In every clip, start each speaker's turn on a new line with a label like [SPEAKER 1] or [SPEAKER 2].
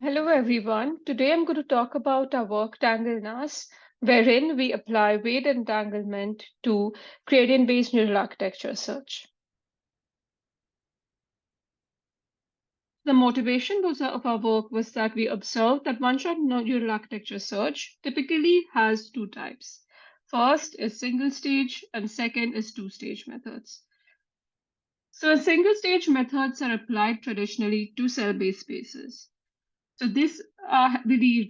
[SPEAKER 1] Hello everyone. Today I'm going to talk about our work Tangleness, wherein we apply weight entanglement to gradient-based neural architecture search. The motivation of our work was that we observed that one-shot neural architecture search typically has two types. First is single-stage and second is two-stage methods. So single-stage methods are applied traditionally to cell-based spaces. So these are heavily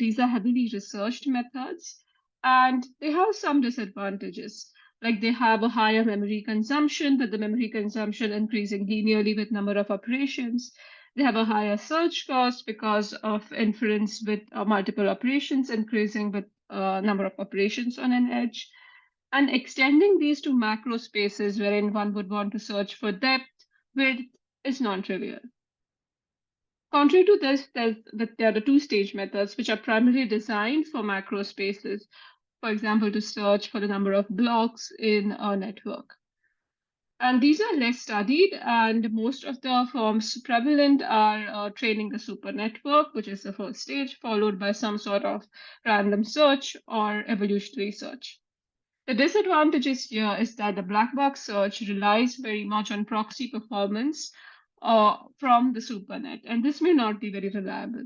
[SPEAKER 1] researched methods, and they have some disadvantages. Like they have a higher memory consumption, but the memory consumption increasing linearly with number of operations. They have a higher search cost because of inference with multiple operations increasing with number of operations on an edge. And extending these to macro spaces wherein one would want to search for depth, width is non-trivial. Contrary to this, there are the two-stage methods, which are primarily designed for macro spaces, for example, to search for the number of blocks in a network. And these are less studied, and most of the forms prevalent are training the super network, which is the first stage, followed by some sort of random search or evolutionary search. The disadvantages here is that the black box search relies very much on proxy performance from the supernet, and this may not be very reliable.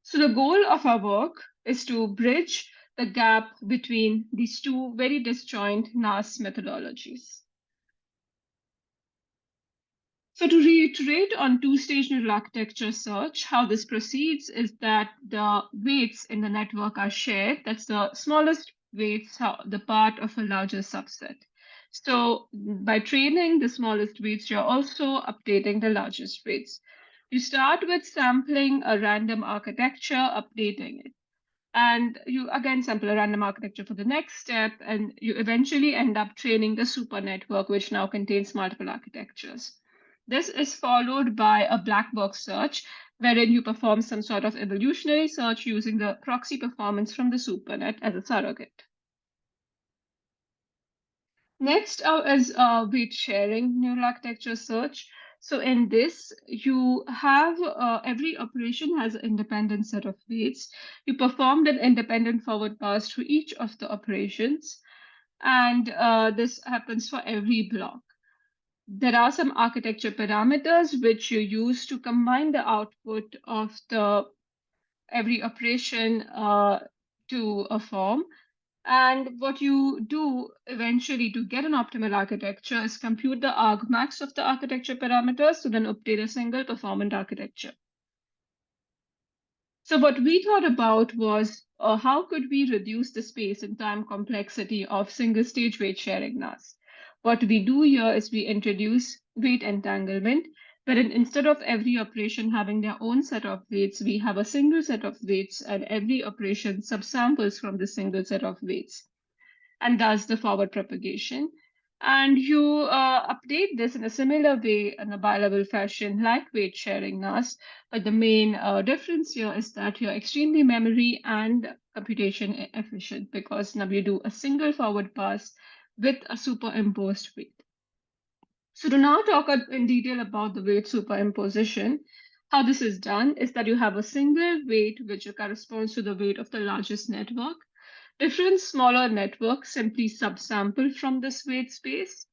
[SPEAKER 1] So the goal of our work is to bridge the gap between these two very disjoint NAS methodologies. So to reiterate on two-stage neural architecture search, how this proceeds is that the weights in the network are shared. That's the smallest weights, the part of a larger subset. So by training the smallest weights, you're also updating the largest weights. You start with sampling a random architecture, updating it. And you again sample a random architecture for the next step, and you eventually end up training the super network, which now contains multiple architectures. This is followed by a black box search, wherein you perform some sort of evolutionary search using the proxy performance from the supernet as a surrogate. Next is weight sharing neural architecture search. So in this, you have every operation has an independent set of weights. You performed an independent forward pass through each of the operations, and this happens for every block. There are some architecture parameters which you use to combine the output of the every operation to a form. And what you do eventually to get an optimal architecture is compute the argmax of the architecture parameters to then obtain a single performant architecture. So what we thought about was how could we reduce the space and time complexity of single stage weight sharing NAS? What we do here is we introduce weight entanglement, wherein instead of every operation having their own set of weights, we have a single set of weights and every operation subsamples from the single set of weights and does the forward propagation. And you update this in a similar way in a bi-level fashion, like weight sharing NAS. But the main difference here is that you're extremely memory and computation efficient because now you do a single forward pass with a superimposed weight. So to now talk in detail about the weight superimposition, how this is done is that you have a single weight which corresponds to the weight of the largest network. Different smaller networks simply subsample from this weight space,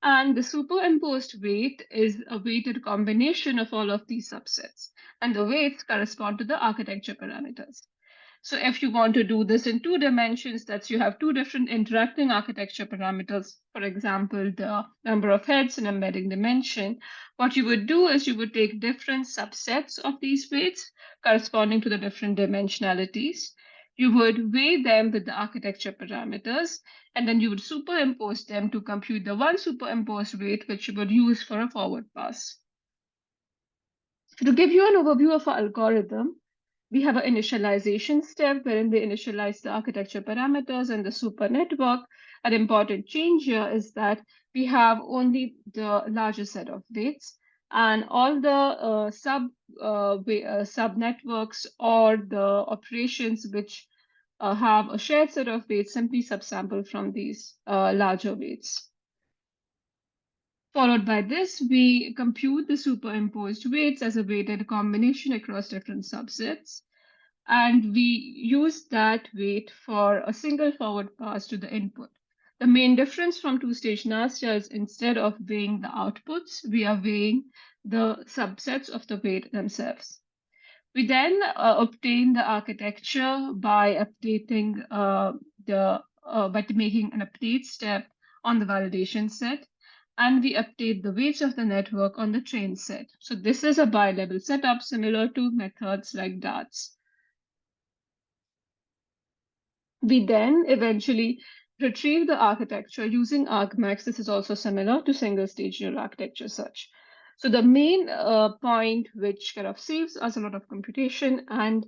[SPEAKER 1] and the superimposed weight is a weighted combination of all of these subsets, and the weights correspond to the architecture parameters. So if you want to do this in two dimensions, that's you have two different interacting architecture parameters, for example, the number of heads and embedding dimension, what you would do is you would take different subsets of these weights corresponding to the different dimensionalities. You would weigh them with the architecture parameters, and then you would superimpose them to compute the one superimposed weight, which you would use for a forward pass. So to give you an overview of our algorithm, we have an initialization step wherein we initialize the architecture parameters and the super network. An important change here is that we have only the largest set of weights, and all the sub networks or the operations which have a shared set of weights simply subsample from these larger weights. Followed by this, we compute the superimposed weights as a weighted combination across different subsets. And we use that weight for a single forward pass to the input. The main difference from two-stage NASTA is instead of weighing the outputs, we are weighing the subsets of the weight themselves. We then obtain the architecture by updating by making an update step on the validation set, and we update the weights of the network on the train set. So this is a bi-level setup similar to methods like DARTS. We then eventually retrieve the architecture using argmax. This is also similar to single-stage neural architecture search. So the main point which kind of saves us a lot of computation and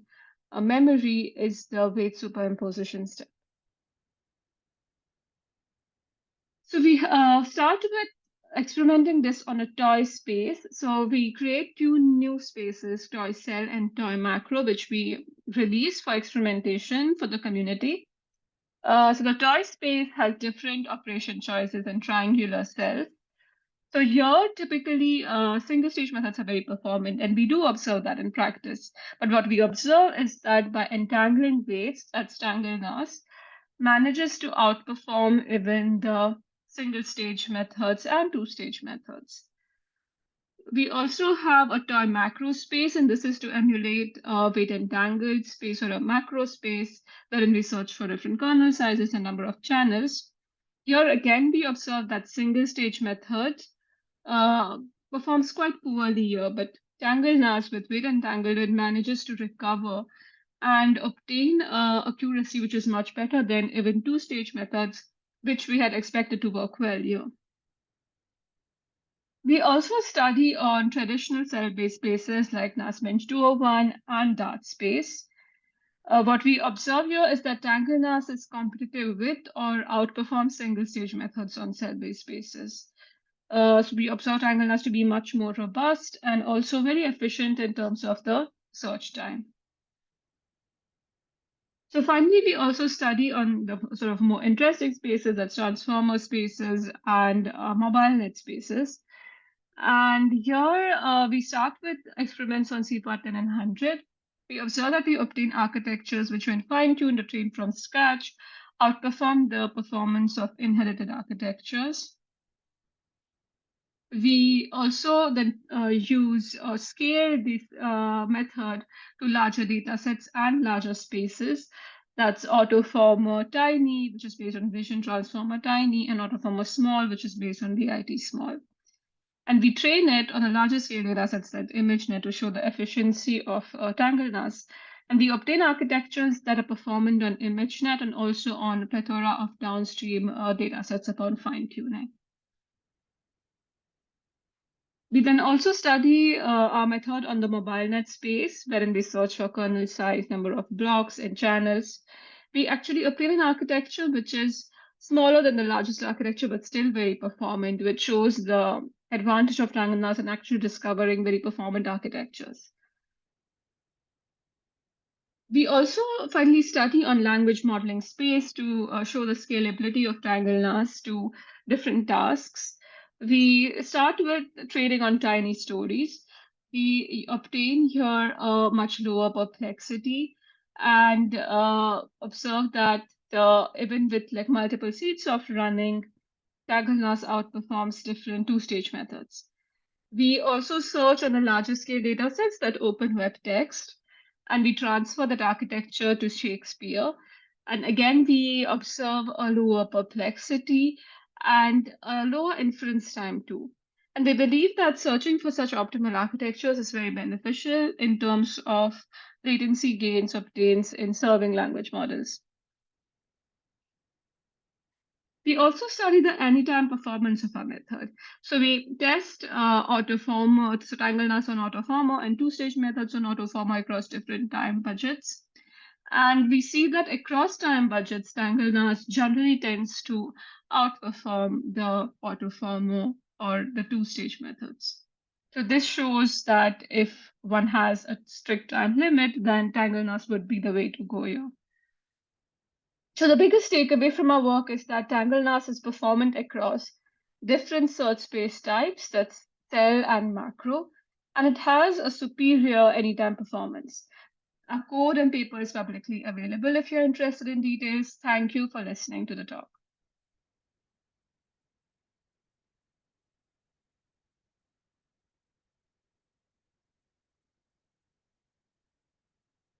[SPEAKER 1] memory is the weight superimposition step. So we start with experimenting this on a toy space. So we create two new spaces, toy cell and toy macro, which we release for experimentation for the community. So the toy space has different operation choices and triangular cells. So here, typically, single-stage methods are very performant, and we do observe that in practice. But what we observe is that by entangling weights, that's tangleness, manages to outperform even the single-stage methods and two-stage methods. We also have a toy macro space, and this is to emulate a weight entangled space or a macro space, wherein we search for different kernel sizes and number of channels. Here again, we observe that single stage method performs quite poorly here, but tangled NAS with weight entangled it manages to recover and obtain accuracy which is much better than even two-stage methods, which we had expected to work well here. We also study on traditional cell-based spaces like NASMench 201 and Dart space. What we observe here is that TangleNAS is competitive with or outperforms single-stage methods on cell-based spaces. So we observe TangleNAS to be much more robust and also very efficient in terms of the search time. So finally, we also study on the sort of more interesting spaces, that's transformer spaces and mobile net spaces. And here we start with experiments on CPAR 10 and 100. We observe that we obtain architectures which, when fine-tuned or trained from scratch, outperform the performance of inherited architectures. We also then use or scale this method to larger data sets and larger spaces. That's autoformer tiny, which is based on vision transformer tiny, and autoformer small, which is based on VIT small. And we train it on a larger scale data sets like ImageNet to show the efficiency of TangleNAS. And we obtain architectures that are performant on ImageNet and also on a plethora of downstream data sets upon fine-tuning. We then also study our method on the mobile net space, wherein we search for kernel size, number of blocks, and channels. We actually obtain an architecture which is smaller than the largest architecture, but still very performant, which shows the advantage of TangleNAS in actually discovering very performant architectures. We also finally study on language modeling space to show the scalability of TangleNAS to different tasks. We start with training on tiny stories. We obtain here a much lower perplexity and observe that even with like multiple seeds of running, TangleNAS outperforms different two-stage methods. We also search on a larger scale data sets that open web text, and we transfer that architecture to Shakespeare. And again, we observe a lower perplexity and a lower inference time too. And we believe that searching for such optimal architectures is very beneficial in terms of latency gains obtained in serving language models. We also study the anytime performance of our method. So we test autoformer, so TangleNAS on autoformer and two-stage methods on autoformer across different time budgets. And we see that across time budgets, TangleNAS generally tends to outperform the autoformer or the two-stage methods. So this shows that if one has a strict time limit, then TangleNAS would be the way to go here. So the biggest takeaway from our work is that TangleNAS is performant across different search space types, that's cell and macro, and it has a superior anytime performance. Our code and paper is publicly available if you're interested in details. Thank you for listening to the talk.